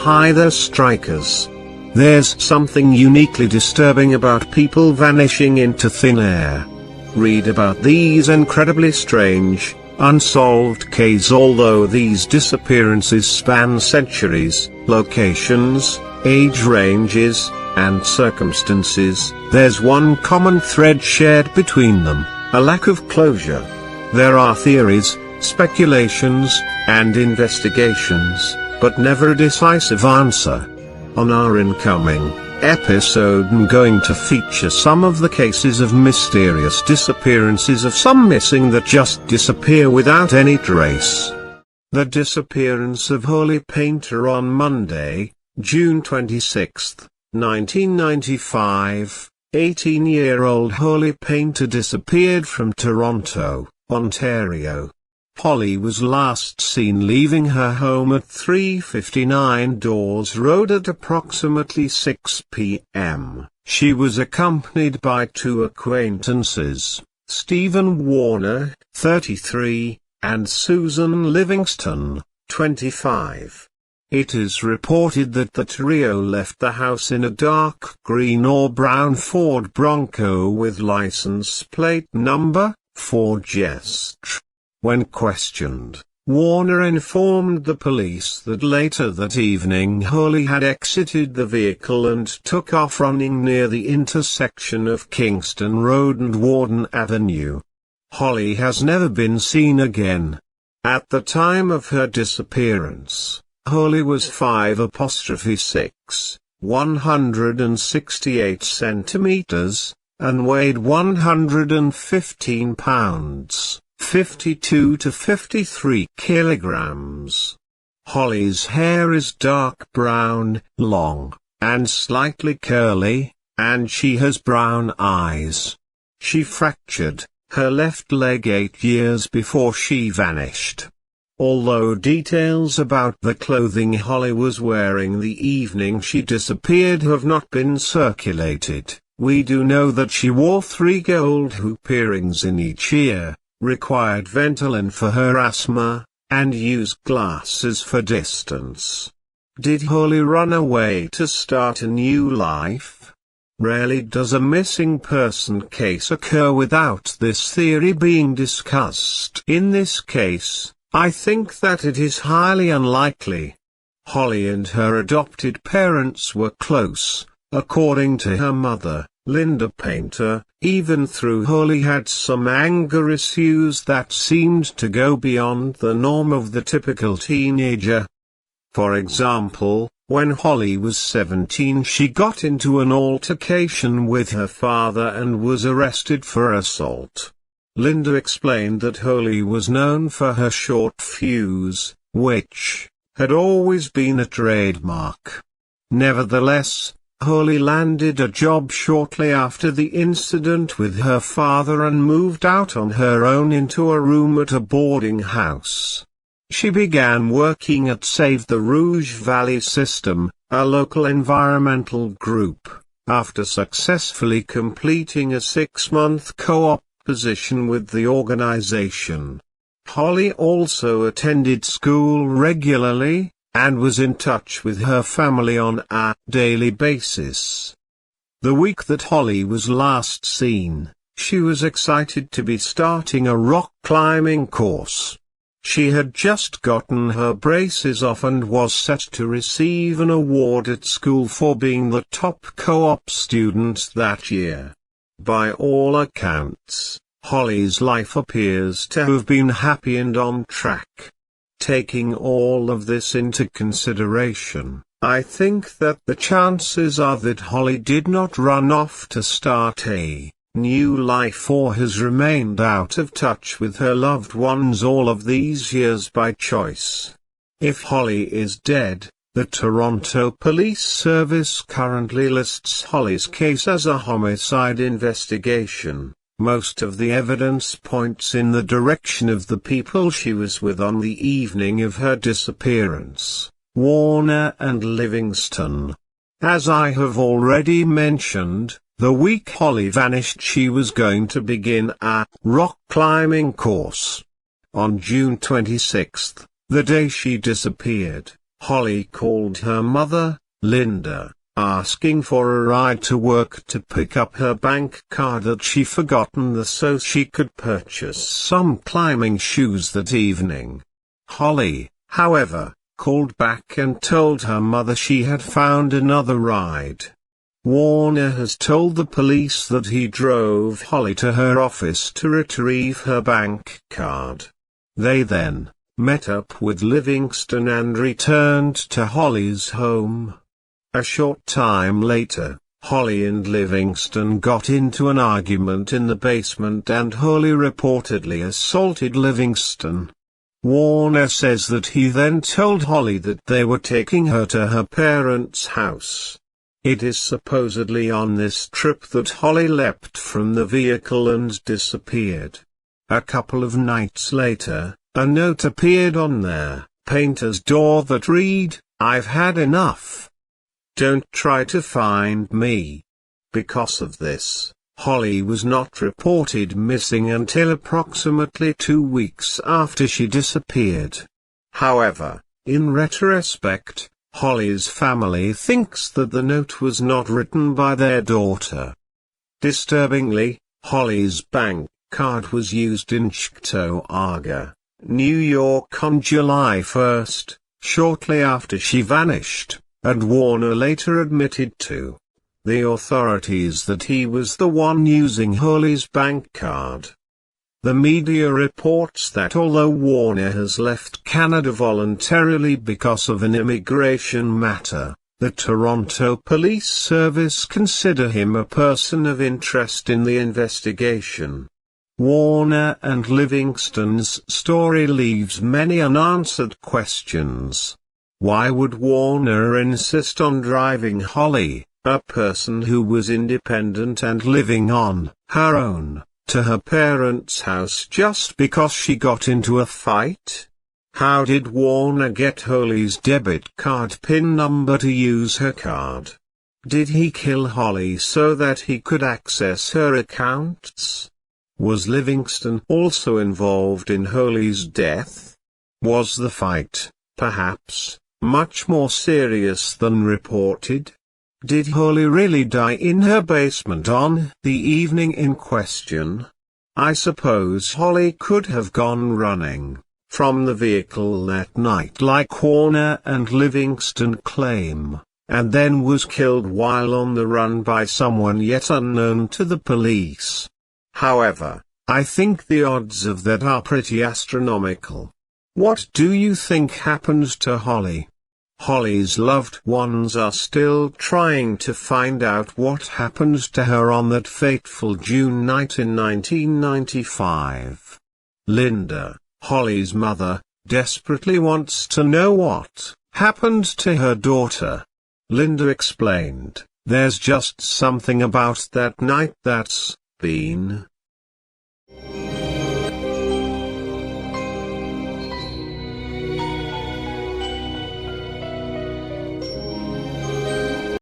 Hi there, strikers. There's something uniquely disturbing about people vanishing into thin air. Read about these incredibly strange, unsolved cases. Although these disappearances span centuries, locations, age ranges, and circumstances, there's one common thread shared between them: a lack of closure. There are theories, speculations, and investigations, but never a decisive answer. On our incoming episode, I'm going to feature some of the cases of mysterious disappearances, of some missing that just disappear without any trace. The disappearance of Holly Painter on Monday, June 26, 1995. 18-year-old Holly Painter disappeared from Toronto, Ontario. Holly was last seen leaving her home at 359 Dawes Road at approximately 6 p.m. She was accompanied by two acquaintances, Stephen Warner, 33, and Susan Livingston, 25. It is reported that the trio left the house in a dark green or brown Ford Bronco with license plate number 4GEST. When questioned, Warner informed the police that later that evening Holly had exited the vehicle and took off running near the intersection of Kingston Road and Warden Avenue. Holly has never been seen again. At the time of her disappearance, Holly was 5'6", 168 centimeters, and weighed 115 pounds. 52 to 53 kilograms. Holly's hair is dark brown, long, and slightly curly, and she has brown eyes. She fractured her left leg 8 years before she vanished. Although details about the clothing Holly was wearing the evening she disappeared have not been circulated, we do know that she wore 3 gold hoop earrings in each ear, required Ventolin for her asthma, and used glasses for distance. Did Holly run away to start a new life? Rarely does a missing person case occur without this theory being discussed. In this case, I think that it is highly unlikely. Holly and her adopted parents were close, according to her mother, Linda Painter, even though Holly had some anger issues that seemed to go beyond the norm of the typical teenager. For example, when Holly was 17 she got into an altercation with her father and was arrested for assault. Linda explained that Holly was known for her short fuse, which had always been a trademark. Nevertheless, Holly landed a job shortly after the incident with her father and moved out on her own into a room at a boarding house. She began working at Save the Rouge Valley System, a local environmental group, after successfully completing a 6-month co-op position with the organization. Holly also attended school regularly, and was in touch with her family on a daily basis. The week that Holly was last seen, she was excited to be starting a rock climbing course. She had just gotten her braces off and was set to receive an award at school for being the top co-op student that year. By all accounts, Holly's life appears to have been happy and on track. Taking all of this into consideration, I think that the chances are that Holly did not run off to start a new life or has remained out of touch with her loved ones all of these years by choice. If Holly is dead, the Toronto Police Service currently lists Holly's case as a homicide investigation. Most of the evidence points in the direction of the people she was with on the evening of her disappearance, Warner and Livingston. As I have already mentioned, the week Holly vanished she was going to begin a rock climbing course. On June 26, the day she disappeared, Holly called her mother, Linda, asking for a ride to work to pick up her bank card that she forgotten so she could purchase some climbing shoes that evening. Holly, however, called back and told her mother she had found another ride. Warner has told the police that he drove Holly to her office to retrieve her bank card. They then met up with Livingston and returned to Holly's home. A short time later, Holly and Livingston got into an argument in the basement and Holly reportedly assaulted Livingston. Warner says that he then told Holly that they were taking her to her parents' house. It is supposedly on this trip that Holly leapt from the vehicle and disappeared. A couple of nights later, a note appeared on their painter's door that read, "I've had enough. Don't try to find me." Because of this, Holly was not reported missing until approximately 2 weeks after she disappeared. However, in retrospect, Holly's family thinks that the note was not written by their daughter. Disturbingly, Holly's bank card was used in Cheektowaga, New York on July 1, shortly after she vanished, and Warner later admitted to the authorities that he was the one using Holly's bank card. The media reports that although Warner has left Canada voluntarily because of an immigration matter, the Toronto Police Service consider him a person of interest in the investigation. Warner and Livingston's story leaves many unanswered questions. Why would Warner insist on driving Holly, a person who was independent and living on her own, to her parents' house just because she got into a fight? How did Warner get Holly's debit card PIN number to use her card? Did he kill Holly so that he could access her accounts? Was Livingston also involved in Holly's death? Was the fight, perhaps, much more serious than reported? Did Holly really die in her basement on the evening in question? I suppose Holly could have gone running from the vehicle that night like Warner and Livingston claim, and then was killed while on the run by someone yet unknown to the police. However, I think the odds of that are pretty astronomical. What do you think happened to Holly? Holly's loved ones are still trying to find out what happened to her on that fateful June night in 1995. Linda, Holly's mother, desperately wants to know what happened to her daughter. Linda explained, "There's just something about that night that's been